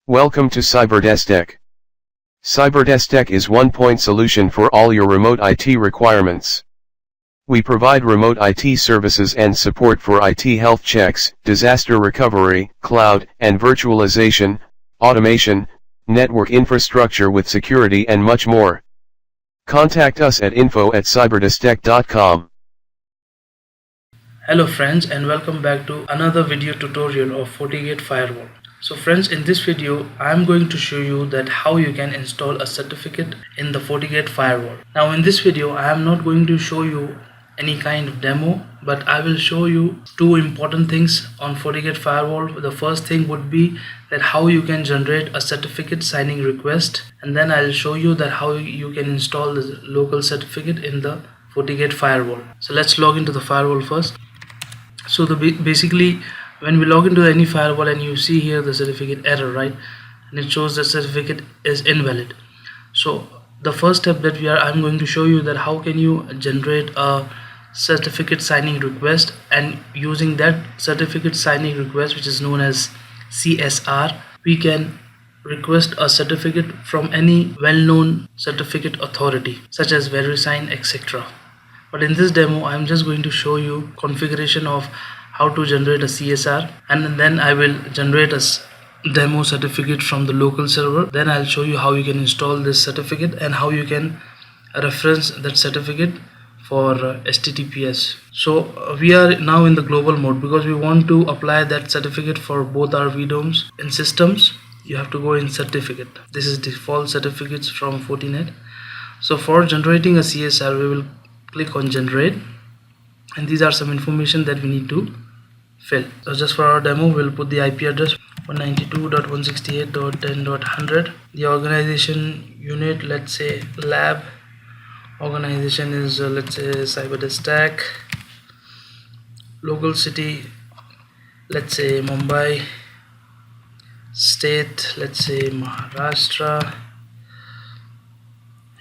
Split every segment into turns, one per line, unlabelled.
Welcome to CyberDestek. CyberDestek is one-point solution for all your remote IT requirements. We provide remote IT services and support for IT health checks, disaster recovery, cloud and virtualization, automation, network infrastructure with security and much more. Contact us at info@cyberdestek.com.
Hello friends, and welcome back to another video tutorial of Fortigate firewall. So friends, in this video I am going to show you that how you can install a certificate in the Fortigate firewall. Now in this video I am not going to show you any kind of demo, but I will show you two important things on Fortigate firewall. The first thing would be that how you can generate a certificate signing request, and then I'll show you that how you can install the local certificate in the Fortigate firewall. So let's log into the firewall first. So basically when we log into any firewall and you see here the certificate error, right, and it shows the certificate is invalid. So the first step that I'm going to show you that how can you generate a certificate signing request, and using that certificate signing request, which is known as CSR, we can request a certificate from any well-known certificate authority such as VeriSign, etc. But in this demo I'm just going to show you configuration of how to generate a CSR, and then I will generate a demo certificate from the local server. Then I'll show you how you can install this certificate and how you can reference that certificate for HTTPS. So we are now in the global mode because we want to apply that certificate for both our VDOMs. In systems you have to go in certificate. This is default certificates from Fortinet. So for generating a CSR we will click on generate, and these are some information that we need to fill. So just for our demo we'll put the IP address 192.168.10.100. the organization unit, let's say lab. Organization is let's say CyberDestek. Local city, let's say Mumbai. State, let's say Maharashtra.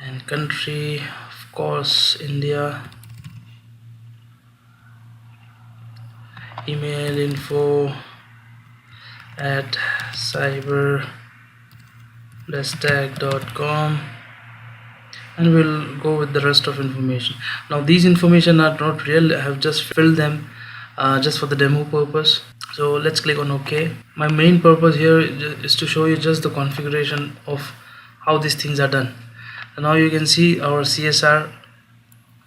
And country, of course, India. Email info@cyberdestek.com, and we'll go with the rest of information. Now these information are not real, I have just filled them just for the demo purpose. So let's click on OK. My main purpose here is to show you just the configuration of how these things are done. And now you can see our CSR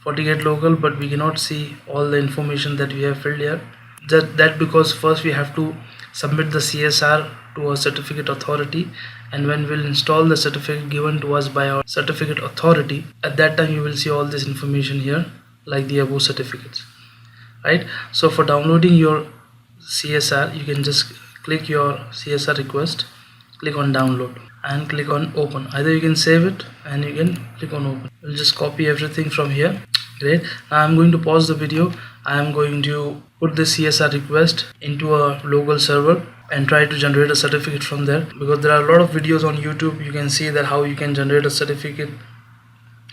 Fortigate local, but we cannot see all the information that we have filled here. That because first we have to submit the CSR to a certificate authority, and when we'll install the certificate given to us by our certificate authority, at that time you will see all this information here like the above certificates, right? So for downloading your CSR you can just click your CSR request, click on download and click on open. Either you can save it and you can click on open. We'll just copy everything from here. Great. Now I'm going to pause the video. I'm going to put the CSR request into a local server and try to generate a certificate from there, because there are a lot of videos on YouTube. You can see that how you can generate a certificate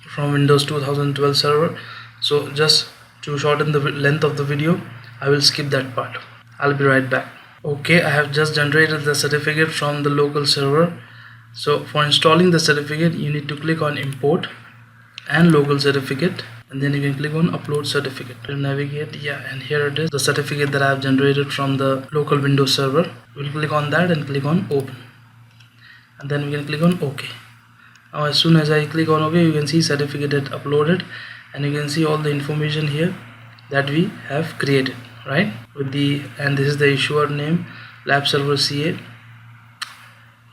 from Windows 2012 server. So just to shorten the length of the video, I will skip that part. I'll be right back. Okay, I have just generated the certificate from the local server. So for installing the certificate you need to click on import and local certificate, and then you can click on upload certificate to navigate. And here it is, the certificate that I have generated from the local Windows server. We'll click on that and click on open, and then we can click on OK. Now as soon as I click on OK, you can see certificate uploaded, and you can see all the information here that we have created, right? And this is the issuer name, lab server CA.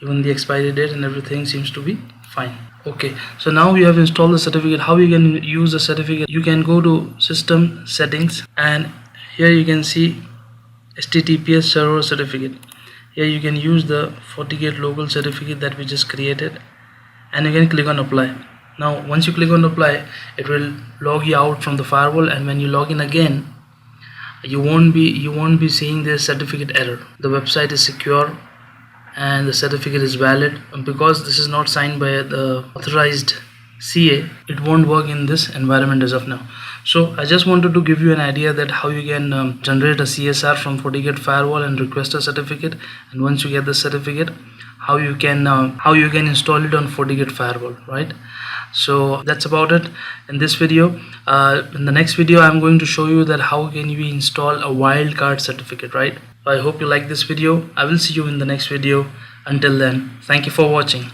Even the expiry date and everything seems to be fine. Okay, so now we have installed the certificate. How you can use the certificate? You can go to system settings, and here you can see HTTPS server certificate. Here you can use the Fortigate local certificate that we just created, and you can click on apply. Now once you click on apply, it will log you out from the firewall, and when you log in again you won't be seeing this certificate error. The website is secure and the certificate is valid. Because this is not signed by the authorized CA, it won't work in this environment as of now. So I just wanted to give you an idea that how you can generate a CSR from Fortigate firewall and request a certificate, and once you get the certificate, how you can install it on Fortigate firewall, right? So that's about it in this video. In the next video I'm going to show you that how can we install a wildcard certificate, right? I hope you like this video. I will see you in the next video. Until then, thank you for watching.